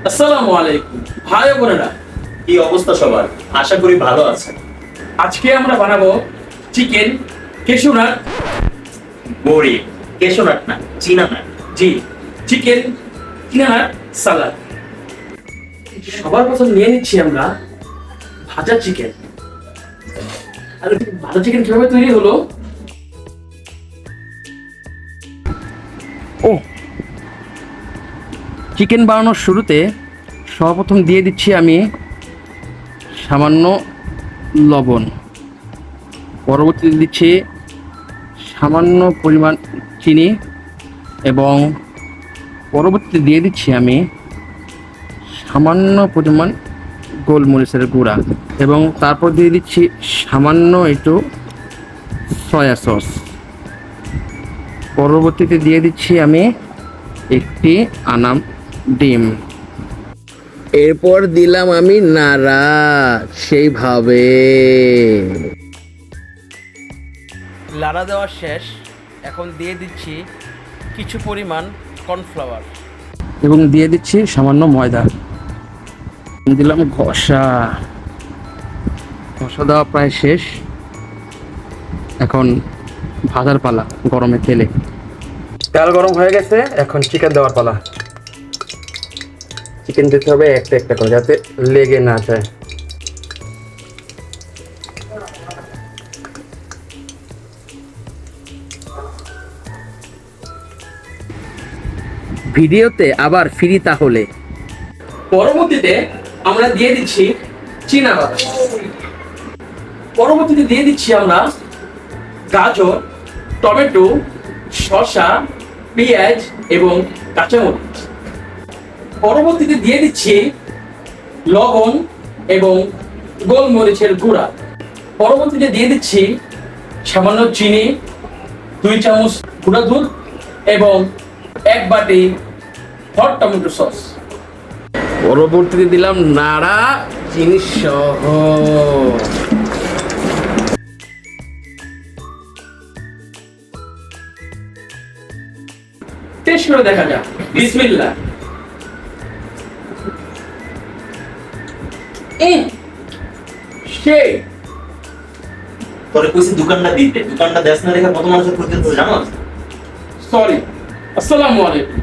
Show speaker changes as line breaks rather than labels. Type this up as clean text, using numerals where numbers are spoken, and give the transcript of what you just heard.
আসসালামু আলাইকুম ভাই ও বোনেরা,
কি অবস্থা সবার? আশা করি ভালো আছেন।
আজকে আমরা বানাবো চিকেন কেশুনাট।
বড়ি, কেশোনাট না, চীনানাট।
জি, চিকেন চিনানাট সালাদ। সবার প্রথম নিয়ে নিচ্ছি আমরা ভাজা চিকেন। আর ভাজা চিকেন কিভাবে তৈরি হলো? ও, চিকেন বানানোর শুরুতে সর্বপ্রথম দিয়ে দিচ্ছি আমি সামান্য লবণ, পরবর্তীতে দিচ্ছি সামান্য পরিমাণ চিনি এবং পরবর্তীতে দিয়ে দিচ্ছি আমি সামান্য পরিমাণ গোলমরিচের গুঁড়া এবং তারপর দিয়ে দিচ্ছি সামান্য একটু সয়া সস। পরবর্তীতে দিয়ে দিচ্ছি আমি একটি আনাম ডিম। এরপর দিলাম আমি নাড়া সেইভাবে। লাড়া দেওয়া শেষ, এখন দিয়ে দিচ্ছি কিছু পরিমাণ কর্নফ্লাওয়ার এবং দিয়ে দিচ্ছি সামান্য ময়দা। দিলাম ঘষা। ঘষা দেওয়া প্রায় শেষ, এখন ভাজার পালা গরমে তেলে। তেল গরম হয়ে গেছে, এখন চিকেন দেওয়ার পালা। চিকেন দিতে হবে একটা একটা করে যাতে লেগে না যায়। ভিডিওতে আবার ফিরি তাহলে। পরবর্তীতে আমরা দিয়ে দিচ্ছি চীনা বাদাম। পরবর্তীতে দিয়ে দিচ্ছি আমরা গাজর, টমেটো, শসা, পেঁয়াজ এবং কাঁচামরিচ। পরবর্তীতে দিয়ে দিচ্ছি লবণ এবং গোলমরিচের গুঁড়া। পরবর্তীতে দিয়ে দিচ্ছি সামান্য চিনি, 2 চামচ গুঁড়া দুধ এবং 1 বাটি হট টমেটো সস। পরবর্তীতে দিলাম নাড়া চিনি সহ। টেস্ট করে দেখা যাক। বিসমিল্লাহ। সেই
তোরে কইছি দোকানটা দিতে, দোকানটা দেশ না দেখা কত মানুষের ক্ষতি হচ্ছে জানো?
সরি। আসসালামু আলাইকুম।